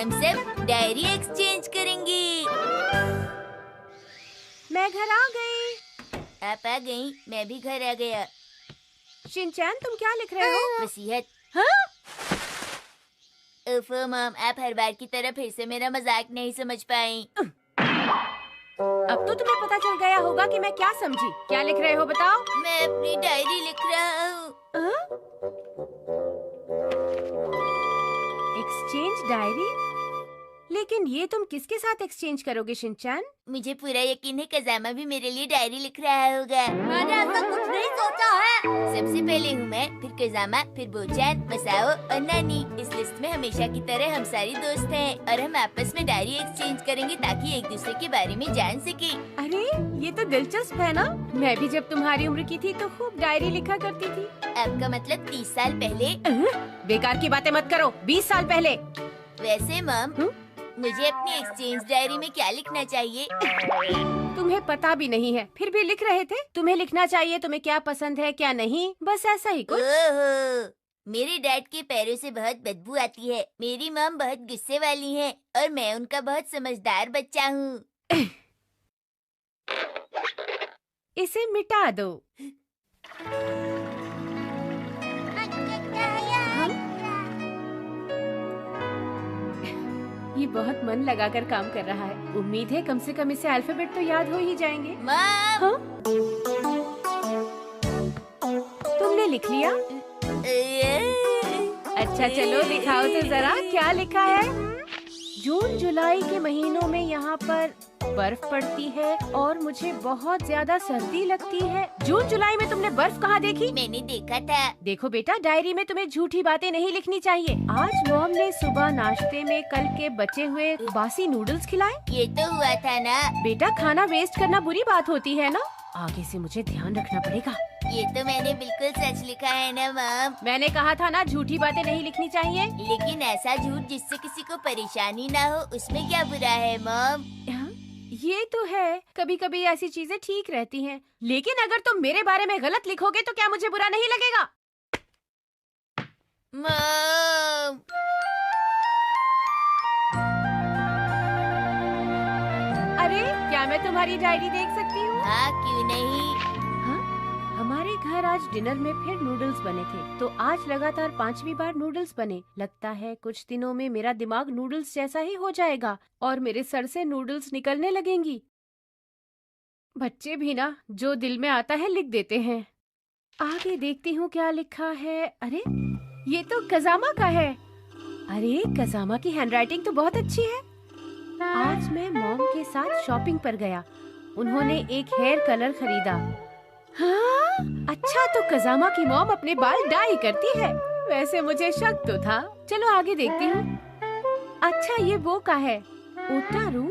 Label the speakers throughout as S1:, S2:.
S1: हम सब diary exchange करेंगे।
S2: मैं घर आ गई।
S1: आप आ गई, मैं भी घर आ गया।
S2: शिनचैन, तुम क्या लिख रहे हो?
S1: वसीयत।
S2: हाँ?
S1: ओफो मॉम, आप हर बार की तरह फिर से मेरा मजाक नहीं समझ पाई।
S2: अब तो तुम्हें पता चल गया होगा कि मैं क्या समझी। क्या लिख रहे हो बताओ?
S1: मैं अपनी डायरी लिख रहा हूँ।
S2: Exchange diary? लेकिन ये तुम किसके साथ एक्सचेंज करोगे शिनचैन?
S1: मुझे पूरा यकीन है कजामा भी मेरे लिए डायरी लिख रहा होगा।
S2: मैंने ऐसा कुछ नहीं सोचा है।
S1: सबसे पहले हूँ मैं, फिर कजामा, फिर बोचान, मसाओ और नानी। इस लिस्ट में हमेशा की तरह हम सारी दोस्त हैं और हम आपस में डायरी एक्सचेंज करेंगे ताकि एक दूसरे के बारे में जान सके।
S2: अरे ये तो दिलचस्प है ना। मैं भी जब तुम्हारी उम्र की थी तो खूब डायरी लिखा करती थी।
S1: आपका मतलब 30 साल पहले?
S2: बेकार की बातें मत करो। 20 साल पहले।
S1: वैसे मॉम, मुझे अपनी एक्सचेंज डायरी में क्या लिखना चाहिए?
S2: तुम्हें पता भी नहीं है, फिर भी लिख रहे थे। तुम्हें लिखना चाहिए तुम्हें क्या पसंद है क्या नहीं, बस ऐसा ही कुछ।
S1: ओहो, मेरे डैड के पैरों से बहुत बदबू आती है। मेरी मॉम बहुत गुस्से वाली है और मैं उनका बहुत समझदार बच्चा हूँ।
S2: इसे मिटा दो। ये बहुत मन लगाकर काम कर रहा है। उम्मीद है कम से कम इसे अल्फाबेट तो याद हो ही जाएंगे।
S1: मॉम,
S2: हाँ? तुमने लिख लिया? अच्छा चलो दिखाओ तो जरा क्या लिखा है। जून जुलाई के महीनों में यहाँ पर बर्फ पड़ती है और मुझे बहुत ज्यादा सर्दी लगती है। जून जुलाई में तुमने बर्फ कहाँ देखी?
S1: मैंने देखा था।
S2: देखो बेटा, डायरी में तुम्हें झूठी बातें नहीं लिखनी चाहिए। आज मॉम ने सुबह नाश्ते में कल के बचे हुए बासी नूडल्स खिलाए।
S1: ये तो हुआ था ना।
S2: बेटा, खाना वेस्ट करना बुरी बात होती है ना। आगे से मुझे ध्यान रखना पड़ेगा।
S1: ये तो मैंने बिल्कुल सच लिखा है ना मॉम।
S2: मैंने कहा था ना झूठी बातें नहीं लिखनी चाहिए।
S1: लेकिन ऐसा झूठ जिससे किसी को परेशानी ना हो, उसमें क्या बुरा है मॉम?
S2: ये तो है, कभी कभी ऐसी चीजें ठीक रहती हैं। लेकिन अगर तुम मेरे बारे में गलत लिखोगे तो क्या मुझे बुरा नहीं लगेगा?
S1: मॉम,
S2: अरे क्या मैं तुम्हारी डायरी देख सकती हूँ?
S1: हाँ क्यों नहीं।
S2: हमारे घर आज डिनर में फिर नूडल्स बने थे, तो आज लगातार 5वीं बार नूडल्स बने। लगता है कुछ दिनों में मेरा दिमाग नूडल्स जैसा ही हो जाएगा और मेरे सर से नूडल्स निकलने लगेंगी। बच्चे भी ना जो दिल में आता है लिख देते हैं। आगे देखती हूँ क्या लिखा है। अरे ये तो कजामा का है। अरे कजामा की हैंडराइटिंग तो बहुत अच्छी है। आज मैं मॉम के साथ शॉपिंग पर गया। उन्होंने एक हेयर कलर खरीदा। हाँ, अच्छा तो कजामा की मॉम अपने बाल डाई करती है। वैसे मुझे शक तो था। चलो आगे देखती हूँ। अच्छा ये वो का है, ओटारू।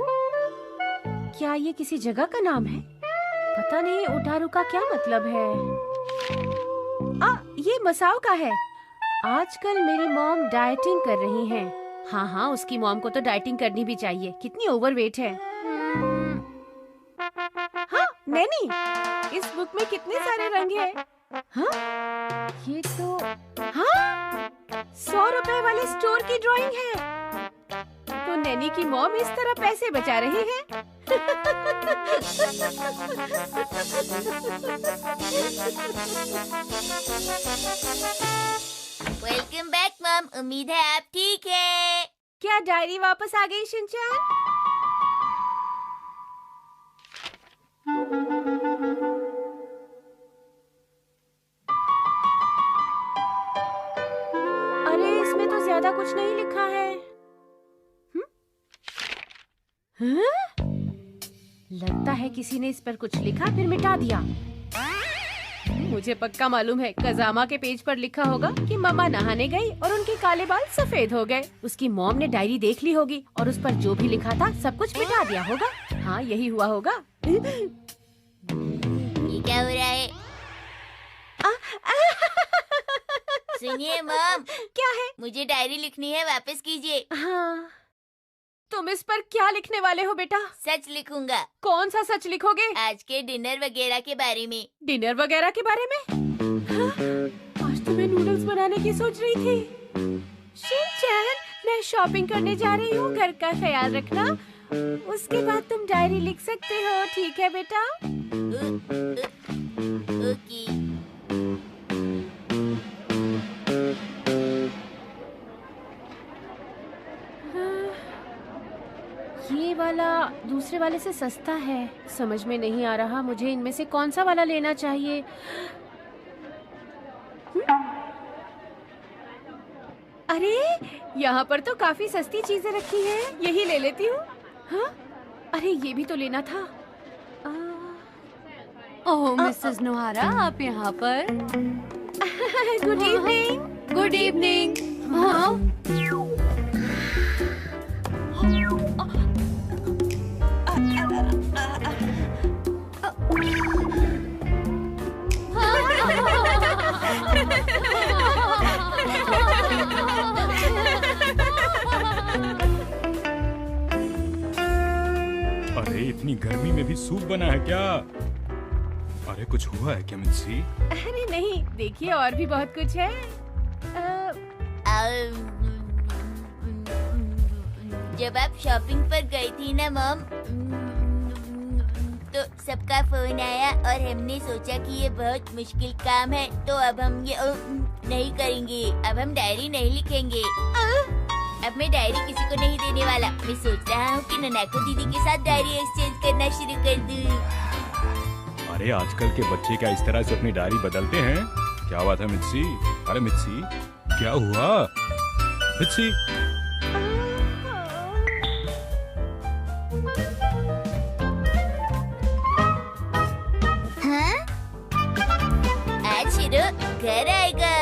S2: क्या ये किसी जगह का नाम है? पता नहीं ओटारू का क्या मतलब है। ये मसाओ का है। आजकल मेरी मॉम डाइटिंग कर रही हैं। हाँ हाँ, उसकी मॉम को तो डाइटिंग करनी भी चाहिए। कितनी ओवरवेट है। हाँ नैनी, इस बुक में कितने सारे रंग हैं। हाँ ये तो, हाँ 100 रुपए वाले स्टोर की ड्राइंग है। तो नैनी की मॉम इस तरह पैसे बचा रही है।
S1: वेलकम बैक मॉम, उम्मीद है आप ठीक है।
S2: क्या डायरी वापस आ गई शिनचैन? अरे इसमें तो ज्यादा कुछ नहीं लिखा है। हाँ? लगता है किसी ने इस पर कुछ लिखा फिर मिटा दिया। मुझे पक्का मालूम है कजामा के पेज पर लिखा होगा कि मम्मा नहाने गई और उनके काले बाल सफेद हो गए। उसकी मॉम ने डायरी देख ली होगी और उस पर जो भी लिखा था सब कुछ मिटा दिया होगा। हाँ यही हुआ होगा।
S1: ये क्या हो रहा है? सुनिए मॉम,
S2: क्या है?
S1: मुझे डायरी लिखनी है, वापस कीजिए।
S2: हाँ, तुम इस पर क्या लिखने वाले हो बेटा?
S1: सच लिखूंगा।
S2: कौन सा सच लिखोगे?
S1: आज के डिनर वगैरह के बारे में।
S2: डिनर वगैरह के बारे में? हाँ, आज तो मैं नूडल्स बनाने की सोच रही थी। शिनचैन, मैं शॉपिंग करने जा रही हूँ, घर का ख्याल रखना। उसके बाद तुम डायरी लिख सकते हो, ठीक है बेटा?
S1: ओके।
S2: ये वाला दूसरे वाले से सस्ता है। समझ में नहीं आ रहा मुझे इनमें से कौन सा वाला लेना चाहिए। अरे यहाँ पर तो काफी सस्ती चीजें रखी हैं, यही ले लेती हूँ। हाँ? अरे ये भी तो लेना था।
S3: ओह मिसेस नोहारा, आप यहाँ पर?
S2: Good evening.
S3: Good evening. हाँ?
S4: अरे इतनी गर्मी में भी सूप बना है क्या? अरे कुछ हुआ है क्या मिस्सी?
S2: अरे नहीं, देखिए और भी बहुत कुछ है।
S1: जब आप शॉपिंग पर गई थी ना मॉम, तो सबका फोन आया और हमने सोचा कि ये बहुत मुश्किल काम है, तो अब हम ये नहीं करेंगे। अब हम डायरी नहीं लिखेंगे। अब मैं डायरी किसी को नहीं देने वाला। मैं सोच रहा हूँ कि ननाको दीदी के साथ डायरी एक्सचेंज करना शुरू कर दूँ।
S4: अरे आजकल के बच्चे क्या इस तरह से अपनी डायरी बदलते हैं? क्या बात है मिस्सी? अरे मिस्सी, क्या हुआ? मिस्सी,
S1: हाँ? आज शिरो घर आएगा।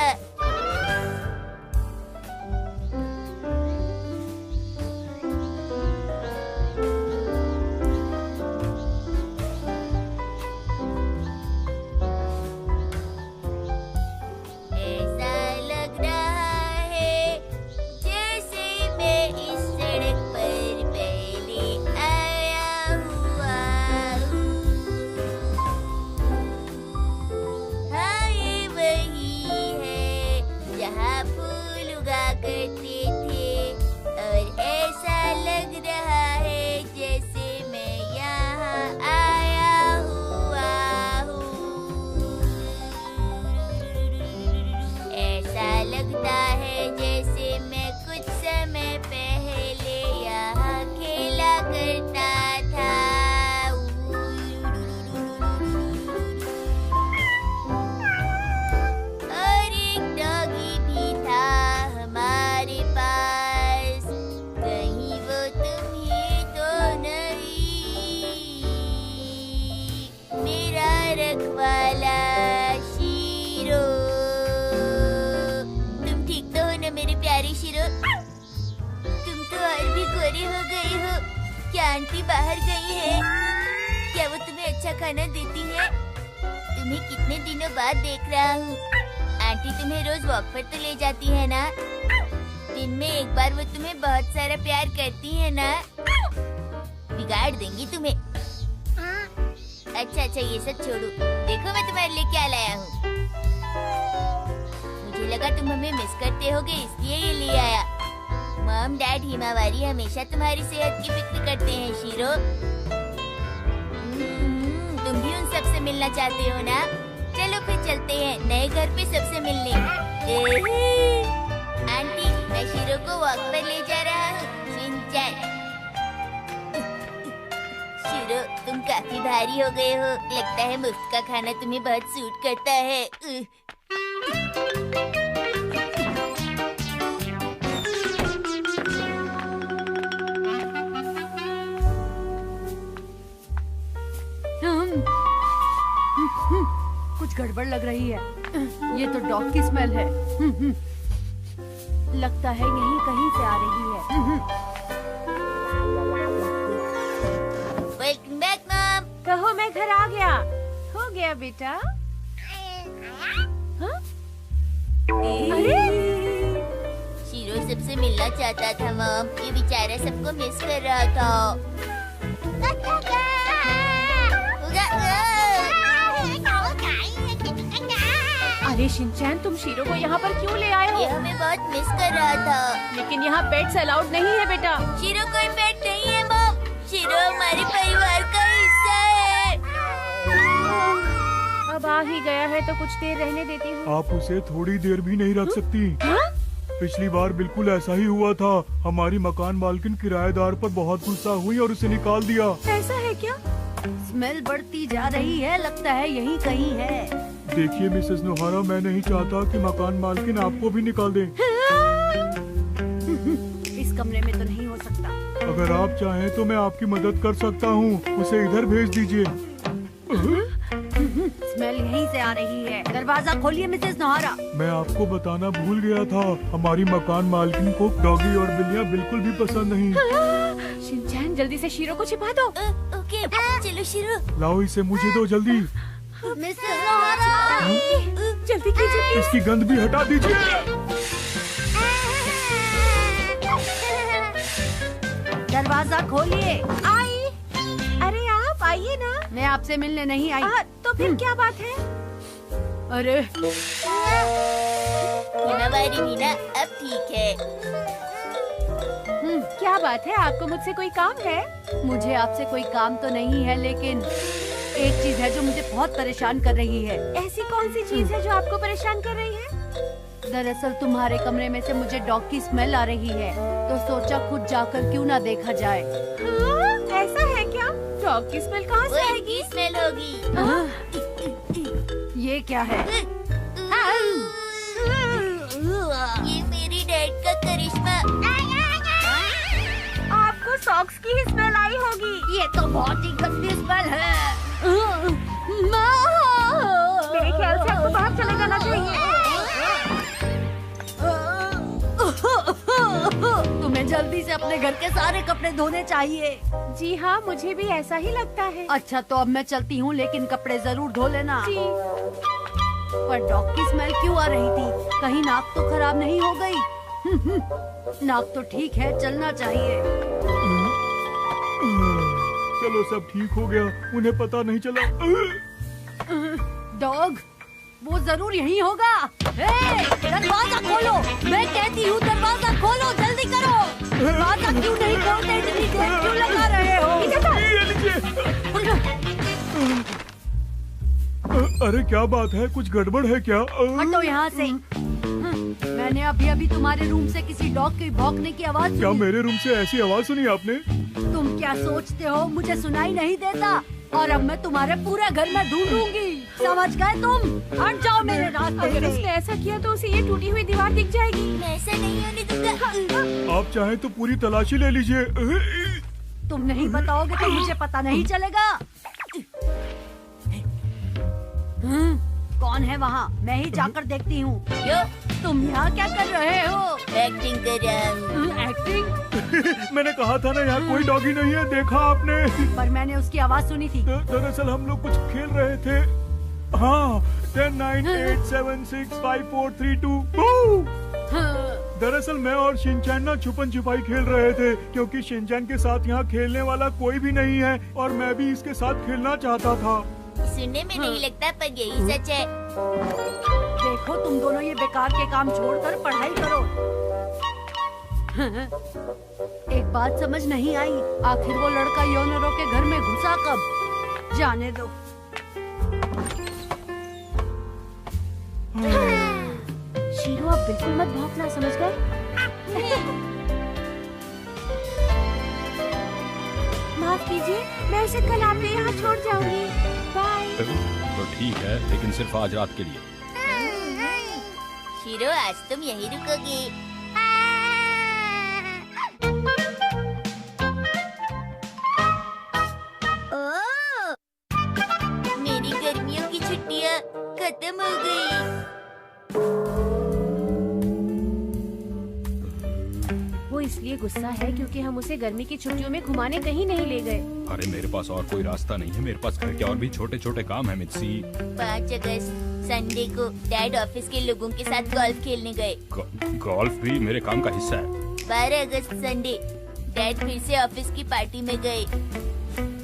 S1: आंटी बाहर गई है। क्या वो तुम्हें अच्छा खाना देती है? तुम्हें कितने दिनों बाद देख रहा हूँ। आंटी तुम्हें रोज वॉक पर तो ले जाती है ना? दिन में एक बार वो तुम्हें बहुत सारा प्यार करती है ना? बिगाड़ देंगी तुम्हें। अच्छा अच्छा ये सब छोड़ो, देखो मैं तुम्हारे लिए क्या लाया हूँ। मुझे लगा तुम हमें मिस करते होगे, इसलिए ये ले आया। मॉम डैड हिमावारी हमेशा तुम्हारी सेहत की फिक्र करते हैं शिरो। तुम भी उन सबसे मिलना चाहते हो ना? चलो फिर चलते हैं नए घर पे सबसे मिलने। आंटी मैं शिरो को वॉक पर ले जा रहा हूँ। शिनचैन, शिरो तुम काफी भारी हो गए हो। लगता है मुफ्त का खाना तुम्हें बहुत सूट करता है।
S3: कुछ गड़बड़ लग रही है। ये तो डॉग की स्मेल है।
S2: लगता है यही कहीं से आ रही है।
S1: Welcome back mom.
S2: कहो मैं घर आ गया। हो गया बेटा। हाँ? अरे
S1: शिरो सबसे मिलना चाहता था मॉम। ये बेचारा सबको मिस कर रहा था।
S2: अरे शिनचैन, तुम शीरो को यहाँ पर क्यों ले आए हो?
S1: ये हमें बहुत मिस कर रहा था।
S2: लेकिन यहाँ पेट्स अलाउड नहीं है बेटा।
S1: शीरो कोई पेट नहीं है मॉम। शीरो हमारे परिवार का हिस्सा है।
S2: अब आ ही गया है तो कुछ देर रहने देती हूँ।
S5: आप उसे थोड़ी देर भी नहीं रख सकती। पिछली बार बिल्कुल ऐसा ही हुआ था। हमारी मकान मालकिन किराएदार पर बहुत गुस्सा हुई और उसे निकाल दिया।
S2: ऐसा है क्या?
S3: स्मेल बढ़ती जा रही है, लगता है यहीं कहीं है।
S5: देखिए मिसेस नोहारा, मैं नहीं चाहता कि मकान मालकिन आपको भी निकाल दे।
S3: इस कमरे में तो नहीं हो सकता।
S5: अगर आप चाहें तो मैं आपकी मदद कर सकता हूँ। उसे इधर भेज दीजिए।
S3: स्मेल यहीं से आ रही है। दरवाजा खोलिए मिसेस नोहारा।
S5: मैं आपको बताना भूल गया था, हमारी मकान मालकिन को डॉगी और बिल्लियाँ बिल्कुल भी पसंद नहीं।
S2: शिनचैन, जल्दी से शीरो को छिपा दो।
S1: ओके, चलो शीरो।
S5: लाओ इसे मुझे दो जल्दी।
S3: मिसेस नोहारा,
S2: जल्दी कीजिए।
S5: इसकी गंध भी हटा दीजिए।
S3: दरवाजा खोलिए।
S2: आई, अरे आप आइए ना।
S3: मैं आपसे मिलने नहीं आई।
S2: तो फिर क्या बात है?
S3: अरे
S1: हिमावारी मीना, अब ठीक है।
S2: क्या बात है? आपको मुझसे कोई काम है?
S3: मुझे आपसे कोई काम तो नहीं है, लेकिन एक चीज है जो मुझे बहुत परेशान कर रही है।
S2: ऐसी कौन सी चीज है जो आपको परेशान कर रही है?
S3: दरअसल तुम्हारे कमरे में से मुझे डॉग की स्मेल आ रही है, तो सोचा खुद जाकर क्यों ना देखा जाए।
S2: हाँ, ऐसा है क्या? डॉग की स्मेल कहाँ
S1: वो
S2: से आएगी?
S1: इनकी स्मेल होगी।
S3: ये क्या है?
S1: ये मेरी डैड का करिश्मा।
S2: आपको सॉक्स की ही स्मेल आई होगी।
S3: ये तो बहुत ही गंदी स्मेल है।
S2: मेरे ख्याल से आपको बाहर चले जाना चाहिए।
S3: तुम्हें जल्दी से अपने घर के सारे कपड़े धोने चाहिए।
S2: जी हाँ, मुझे भी ऐसा ही लगता है।
S3: अच्छा तो अब मैं चलती हूँ, लेकिन कपड़े जरूर धो लेना।
S2: जी।
S3: पर डॉग की स्मेल क्यों आ रही थी? कहीं नाक तो खराब नहीं हो गई? नाक तो ठीक है, चलना चाहिए।
S5: चलो सब ठीक हो गया, उन्हें पता नहीं चला।
S3: डॉग वो जरूर यहीं होगा। दरवाजा खोलो, मैं कहती हूँ दरवाजा खोलो, जल्दी करो। दरवाजा क्यों नहीं खोलते? इतनी देर क्यों लगा रहे हो?
S5: अरे क्या बात है, कुछ गड़बड़ है क्या?
S3: हटो यहाँ से। मैंने अभी अभी तुम्हारे रूम से किसी डॉग के भौंकने की आवाज
S5: क्या
S3: सुनी।
S5: मेरे रूम से ऐसी आवाज सुनी आपने?
S3: तुम क्या सोचते हो मुझे सुनाई नहीं देता? और अब मैं तुम्हारे पूरे घर में ढूंढूंगी, समझ गए तुम? हट जाओ मेरे रास्ते
S2: अगर उसने
S3: से।
S2: ऐसा किया तो उसे ये टूटी हुई दीवार दिख जाएगी।
S1: मैं ऐसा नहीं होने दूंगा।
S5: आप चाहें तो पूरी तलाशी ले लीजिए।
S3: तुम नहीं बताओगे तो मुझे पता नहीं चलेगा। कौन है वहाँ? मैं ही जाकर देखती हूँ।
S1: क्यों?
S3: तुम यहाँ क्या कर रहे हो?
S1: एक्टिंग कर रहा हूँ।
S3: एक्टिंग?
S5: मैंने कहा था ना, यहाँ कोई डॉगी नहीं है, देखा आपने?
S3: पर मैंने उसकी आवाज सुनी थी।
S5: दरअसल हम लोग कुछ खेल रहे थे। हाँ, 10, 9, 8, 7, 6, 5, 4, 3, 2। दरअसल मैं और शिनचैन ना छुपन छुपाई खेल रहे थे, क्योंकि शिनचैन के साथ यहाँ खेलने वाला कोई भी नहीं है और मैं भी इसके साथ खेलना चाहता था।
S1: सुनने में नहीं लगता, पर यही सच है।
S3: देखो तुम दोनों ये बेकार के काम छोड़कर पढ़ाई करो। एक बात समझ नहीं आई, आखिर वो लड़का योनरो के घर में घुसा कब? जाने दो।
S2: शीरो, आप बिल्कुल मत भौंकना, समझ गए? माफ कीजिए, मैं उसे कल आपके यहाँ छोड़ जाऊंगी। बाय।
S4: तो ठीक है, लेकिन सिर्फ आज रात के लिए।
S1: शीरो, आज तुम यहीं रुकोगी। मेरी गर्मियों की छुट्टियाँ खत्म हो गई।
S2: वो इसलिए गुस्सा है क्योंकि हम उसे गर्मी की छुट्टियों में घुमाने कहीं नहीं ले गए।
S4: अरे मेरे पास और कोई रास्ता नहीं है, मेरे पास घर के और भी छोटे छोटे काम है मित्सी।
S1: 5 अगस्त संडे को डैड ऑफिस के लोगों के साथ गोल्फ खेलने गए।
S4: गोल्फ भी मेरे काम का हिस्सा है।
S1: 12 अगस्त संडे डैड फिर से ऑफिस की पार्टी में गए।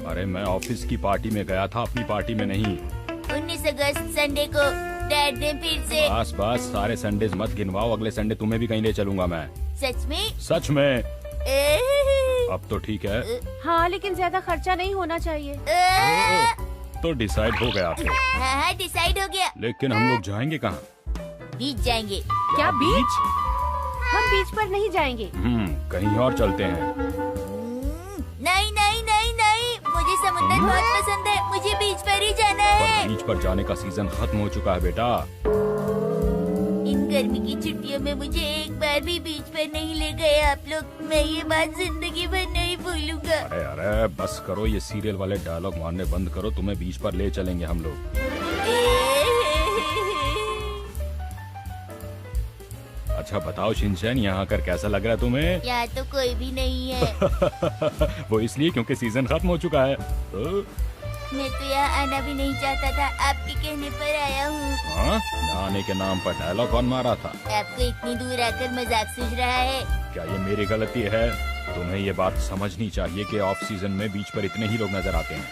S4: अरे मैं ऑफिस की पार्टी में गया था, अपनी पार्टी में नहीं।
S1: 19 अगस्त संडे को डैड ने फिर से।
S4: बस बस, सारे संडेज मत गिनवाओ, अगले संडे तुम्हें भी कहीं ले चलूंगा मैं।
S1: सच में?
S4: सच में। अब तो ठीक है।
S2: हाँ, लेकिन ज्यादा खर्चा नहीं होना चाहिए।
S4: तो डिसाइड हो गया फिर।
S1: हाँ, डिसाइड हो गया।
S4: लेकिन हम लोग जाएंगे कहाँ?
S1: बीच जाएंगे।
S2: क्या बीच? हम बीच पर नहीं जाएंगे।
S4: कहीं और चलते हैं।
S1: नहीं नहीं नहीं नहीं, मुझे समुद्र बहुत पसंद है, मुझे बीच पर ही जाना है।
S4: पर बीच पर जाने का सीजन खत्म हो चुका है बेटा।
S1: इन गर्मी की छुट्टियों में मुझे एक बार भी बीच पर नहीं ले गए आप लोग। मैं ये बात जिंदगी भर नहीं भूलूंगा।
S4: अरे अरे बस करो, ये सीरियल वाले डायलॉग मारने बंद करो, तुम्हें बीच पर ले चलेंगे हम लोग। अच्छा बताओ शिनचैन, यहाँ आकर कैसा लग रहा है तुम्हें?
S1: यहाँ तो कोई भी नहीं है।
S4: वो इसलिए क्योंकि सीजन खत्म हो चुका है।
S1: मैं तो यहाँ आना भी नहीं चाहता था, आपके कहने पर आया हूँ।
S4: हाँ, आने के नाम पर डायलॉग कौन मारा था?
S1: आपको इतनी दूर आकर मजाक सूझ रहा है?
S4: क्या ये मेरी गलती है? तुम्हें ये बात समझनी चाहिए कि ऑफ सीजन में बीच पर इतने ही लोग नजर आते हैं।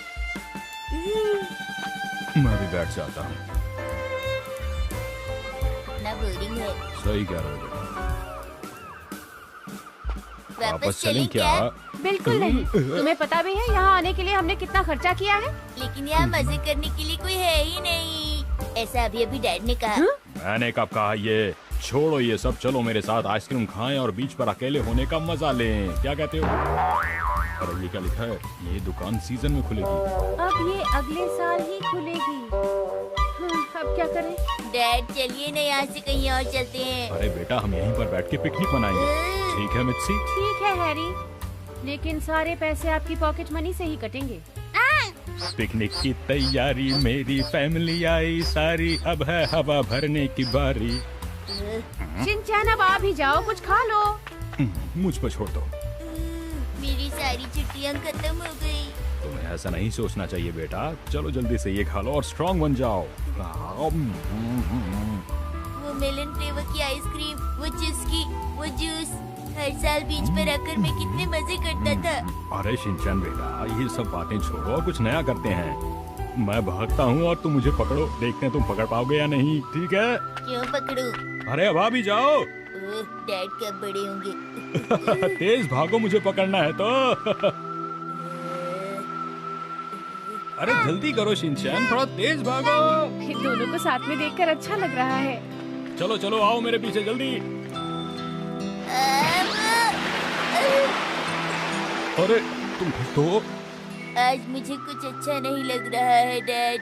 S4: मैं भी बैठ जाता हूँ।
S1: ना बोरिंग है।
S4: सही कह रहे हो।
S1: वापस चलें क्या?
S2: बिल्कुल नहीं। तुम्हें पता भी है यहाँ आने के लिए हमने कितना खर्चा किया है?
S1: लेकिन यहाँ मजे करने के लिए कोई है ही नहीं, ऐसा अभी अभी डैड ने कहा।
S4: मैंने कब कहा ये? छोड़ो ये सब, चलो मेरे साथ आइसक्रीम खाएं और बीच पर अकेले होने का मजा लें। क्या कहते हो? अरे ये क्या लिखा है? ये दुकान सीजन में खुलेगी।
S2: अब ये अगले साल ही खुलेगी। अब क्या करें?
S1: डैड चलिए ना, यहाँ से कहीं और चलते हैं।
S4: अरे बेटा, हम यहीं पर बैठ के पिकनिक मनाएंगे। ठीक है मित्सी?
S2: ठीक है हैरी, लेकिन सारे पैसे आपकी पॉकेट मनी से ही कटेंगे।
S4: पिकनिक की तैयारी, मेरी फैमिली आई सारी, अब है हवा भरने की बारी।
S2: शिनचैन अब आ भी जाओ, कुछ खा लो।
S4: मुझ पर छोड़ दो।
S1: मेरी सारी छुट्टियाँ खत्म हो गई।
S4: तुम्हें ऐसा नहीं सोचना चाहिए बेटा। चलो जल्दी से ये खा लो और स्ट्रॉन्ग बन जाओ।
S1: वो मेलन फ्लेवर की आइसक्रीम, वो चुस्की, वो जूस, हर साल बीच पर आकर मैं कितने मजे करता था।
S4: अरे शिनचैन बेटा, ये सब बातें छोड़ो और कुछ नया करते हैं। मैं भागता हूँ और तुम मुझे पकड़ो, देखते हैं तुम पकड़ पाओगे या नहीं। ठीक है?
S1: क्यों पकड़ूं?
S4: अरे अब आ भी जाओ।
S1: डैड कब बड़े होंगे?
S4: तेज भागो, मुझे पकड़ना है तो। अरे जल्दी करो शिनचैन, थोड़ा तेज भागो।
S2: इन दोनों को साथ में देखकर अच्छा लग रहा है।
S4: चलो चलो आओ मेरे पीछे जल्दी। अरे तुम ठीक तो?
S1: आज मुझे कुछ अच्छा नहीं लग रहा है डैड।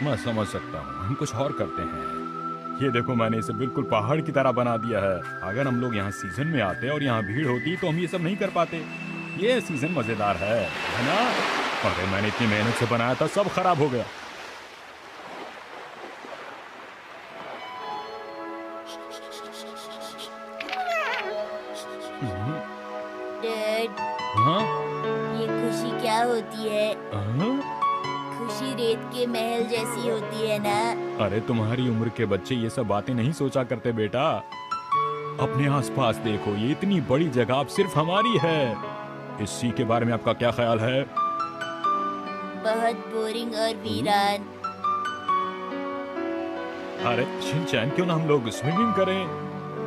S4: मैं समझ सकता हूँ, हम कुछ और करते हैं। ये देखो, मैंने इसे बिल्कुल पहाड़ की तरह बना दिया है। अगर हम लोग यहाँ सीजन में आते और यहाँ भीड़ होती तो हम ये सब नहीं कर पाते। ये सीजन मजेदार है ना? अरे मैंने इतनी मेहनत से बनाया था, सब खराब हो गया।
S1: डैड,
S4: हाँ?
S1: ये खुशी क्या होती है?
S4: हाँ?
S1: खुशी रेत के महल जैसी होती है ना?
S4: अरे तुम्हारी उम्र के बच्चे ये सब बातें नहीं सोचा करते बेटा। अपने आसपास देखो, ये इतनी बड़ी जगह अब सिर्फ हमारी है। इस सी के बारे में आपका क्या ख्याल है?
S1: बहुत बोरिंग और वीरान।
S4: अरे शिनचैन, क्यों ना हम लोग स्विमिंग करें?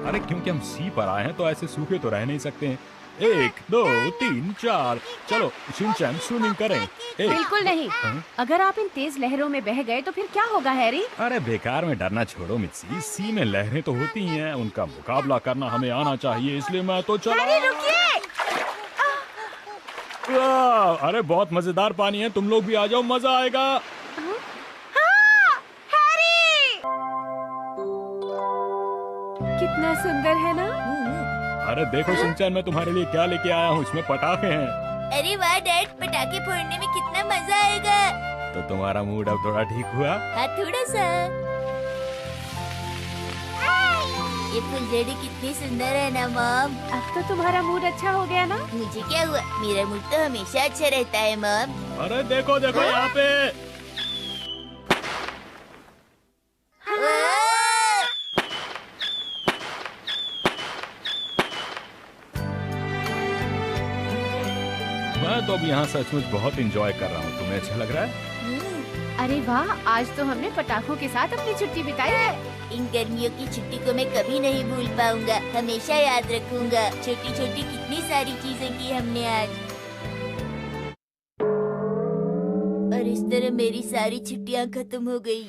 S4: अरे क्योंकि हम सी पर आए हैं तो ऐसे सूखे तो रह नहीं सकते हैं। 1 2 3 4, चलो शिनचैन स्विमिंग करें।
S2: बिल्कुल नहीं। अगर आप इन तेज लहरों में बह गए तो फिर क्या होगा हैरी?
S4: अरे बेकार में डरना छोड़ो मित्सी, सी में लहरें तो होती ही हैं, उनका मुकाबला करना हमें आना चाहिए, इसलिए मैं तो चला। अरे बहुत मजेदार पानी है, तुम लोग भी आ जाओ, मजा आएगा।
S2: कितना सुंदर है ना?
S4: अरे देखो शिनचैन, मैं तुम्हारे लिए क्या लेके आया हूँ, इसमें पटाखे हैं।
S1: अरे वाह डैड, पटाखे फोड़ने में कितना मजा आएगा।
S4: तो तुम्हारा मूड अब थोड़ा ठीक हुआ?
S1: हाँ, थोड़ा सा। ये फुलझड़ी कितनी सुंदर है ना मॉम?
S2: अब तो तुम्हारा मूड अच्छा हो गया ना?
S1: मुझे क्या हुआ? मेरा मूड तो हमेशा अच्छा रहता है मॉम।
S4: अरे देखो देखो यहाँ पे। मैं तो अब यहाँ सचमुच बहुत एंजॉय कर रहा हूँ। तुम्हें अच्छा लग रहा है?
S2: अरे वाह, आज तो हमने पटाखों के साथ अपनी छुट्टी बिताई है।
S1: इन गर्मियों की छुट्टी को मैं कभी नहीं भूल पाऊंगा, हमेशा याद रखूंगा। छोटी छोटी कितनी सारी चीजें की हमने आज, और इस तरह मेरी सारी छुट्टियां खत्म हो गई।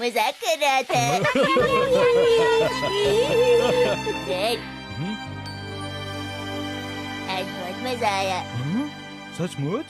S1: मजाक कर रहा था। डैड,
S4: हम्म,
S1: आज बहुत मजा आया।
S4: हाँ? सचमुच?